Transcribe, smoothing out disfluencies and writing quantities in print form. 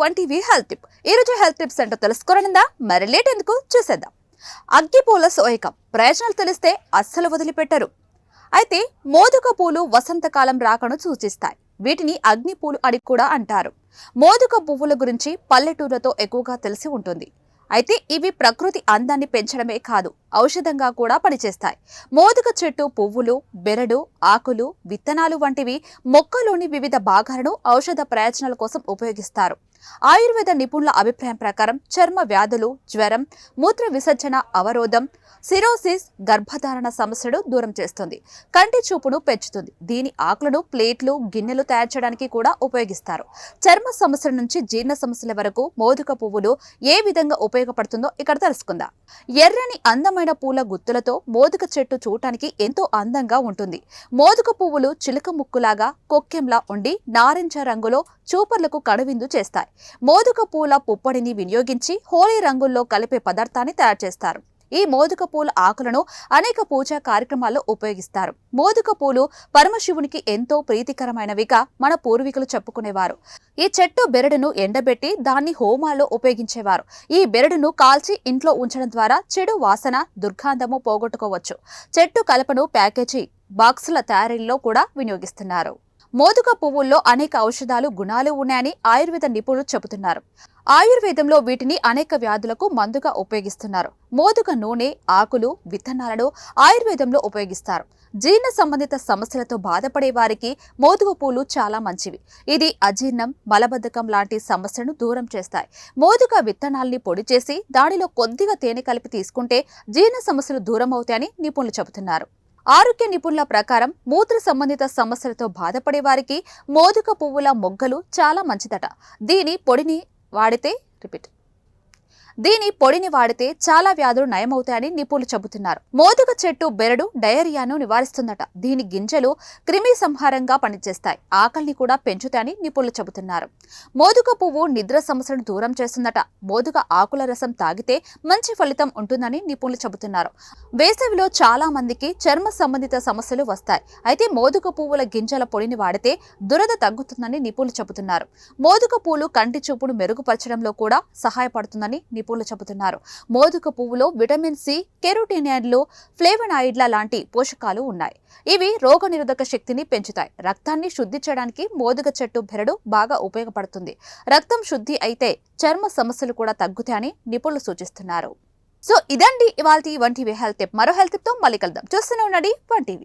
One TV health tip. ఈ రోజు health tips ఏంటో తెలుసుకోవాలనుందా? మరి లేట్ ఎందుకు చూసేద్దాం. అగ్గిపూల సోయకం ప్రయోజనాలు తెలిస్తే అస్సలు వదిలిపెట్టరు. అయితే మోదుగ పూలు వసంతకాలం రాకను సూచిస్తాయి. వీటిని అగ్నిపూలు అని కూడా అంటారు. మోదుగ పువ్వుల గురించి పల్లెటూరులతో ఎక్కువగా తెలిసి ఉంటుంది. అయితే ఇవి ప్రకృతి అందాన్ని పెంచడమే కాదు, ఔషధంగా కూడా పనిచేస్తాయి. మోదుగ చెట్టు పువ్వులు, బెరడు, ఆకులు, విత్తనాలు వంటివి మొక్కలోని వివిధ భాగాలను ఔషధ ప్రయోజనాల కోసం ఉపయోగిస్తారు. ఆయుర్వేద నిపుణుల అభిప్రాయం ప్రకారం చర్మ వ్యాధులు, జ్వరం, మూత్ర విసర్జన అవరోధం, సిరోసిస్, గర్భధారణ సమస్యలు దూరం చేస్తుంది. కంటి చూపును పెంచుతుంది. దీని ఆకులను ప్లేట్లు, గిన్నెలు తయారు చేయడానికి కూడా ఉపయోగిస్తారు. చర్మ సమస్యల నుంచి జీర్ణ సమస్యల వరకు మోదుగ పువ్వులు ఏ విధంగా ఉపయోగపడుతుందో ఇక్కడ తెలుసుకుందాం. ఎర్రని అందమైన పూల గుత్తులతో మోదుగ చెట్టు చూడటానికి ఎంతో అందంగా ఉంటుంది. మోదుగ పువ్వులు చిలుక ముక్కులాగా కొక్కెంలా ఉండి నారింజ రంగులో చూపర్లకు కనువిందు చేస్తాయి. మోదుగ పూల పుప్పొడిని వినియోగించి హోలీ రంగుల్లో కలిపే పదార్థాన్ని తయారు చేస్తారు. ఈ మోదుగ పూల ఆకులను అనేక పూజా కార్యక్రమాల్లో ఉపయోగిస్తారు. మోదుగ పూలు పరమశివునికి ఎంతో ప్రీతికరమైనవిగా మన పూర్వీకులు చెప్పుకునేవారు. ఈ చెట్టు బెరడును ఎండబెట్టి దాన్ని హోమాల్లో ఉపయోగించేవారు. ఈ బెరడును కాల్చి ఇంట్లో ఉంచడం ద్వారా చెడు వాసన, దుర్గంధము పోగొట్టుకోవచ్చు. చెట్టు కలపను ప్యాకేజీ బాక్సుల తయారీలో కూడా వినియోగిస్తున్నారు. మోదుగ పువ్వుల్లో అనేక ఔషధాలు గుణాలు ఉన్నాయని ఆయుర్వేద నిపుణులు చెబుతున్నారు. ఆయుర్వేదంలో వీటిని అనేక వ్యాధులకు మందుగా ఉపయోగిస్తున్నారు. మోదుగ నూనె, ఆకులు, విత్తనాలను ఆయుర్వేదంలో ఉపయోగిస్తారు. జీర్ణ సంబంధిత సమస్యలతో బాధపడే వారికి మోదుగ పూలు చాలా మంచివి. ఇది అజీర్ణం, మలబద్ధకం లాంటి సమస్యలను దూరం చేస్తాయి. మోదుగ విత్తనాల్ని పొడి చేసి దానిలో కొద్దిగా తేనె కలిపి తీసుకుంటే జీర్ణ సమస్యలు దూరం అవుతాయని నిపుణులు చెబుతున్నారు. ఆరోగ్య నిపుణుల ప్రకారం మూత్ర సంబంధిత సమస్యలతో బాధపడే వారికి మోదుగ పువ్వుల మొగ్గలు చాలా మంచిదట. దీని పొడిని వాడితే చాలా వ్యాధులు నయమవుతాయని నిపుణులు చెబుతున్నారు. మోదుగ చెట్టు బెరడు డయేరియాను నివారిస్తుందట. దీని గింజలు క్రిమి సంహారంగా పనిచేస్తాయి. ఆకలిని కూడా పెంచుతాయని నిపుణులు చెబుతున్నారు. మోదుగ పువ్వు నిద్ర సమస్యలను దూరం చేస్తుందట. మోదుగ ఆకుల రసం తాగితే మంచి ఫలితం ఉంటుందని నిపుణులు చెబుతున్నారు. వేసవిలో చాలా మందికి చర్మ సంబంధిత సమస్యలు వస్తాయి. అయితే మోదుగ పువ్వుల గింజల పొడిని వాడితే దురద తగ్గుతుందని నిపుణులు చెబుతున్నారు. మోదుగ పూలు కంటి చూపును మెరుగుపరచడంలో కూడా సహాయపడుతుందని నిపుణులు చెబుతున్నారు. మోదుగ పువ్వులో విటమిన్ సి, కెరోటినాయిడ్లు, ఫ్లేవనాయిడ్ల లాంటి పోషకాలు ఉన్నాయి. ఇవి రోగనిరోధక శక్తిని పెంచుతాయి. రక్తాన్ని శుద్ధి చేయడానికి మోదుగ చెట్టు బెరడు బాగా ఉపయోగపడుతుంది. రక్తం శుద్ధి అయితే చర్మ సమస్యలు కూడా తగ్గుతాయని నిపుణులు సూచిస్తున్నారు. సో ఇదండి ఇవాల్టి వన్ టీవీ హెల్త్ టిప్. మరో హెల్త్ టిప్ తో మళ్ళీ కలుద్దాం. చూస్తూనే ఉండండి వన్ టీవీ.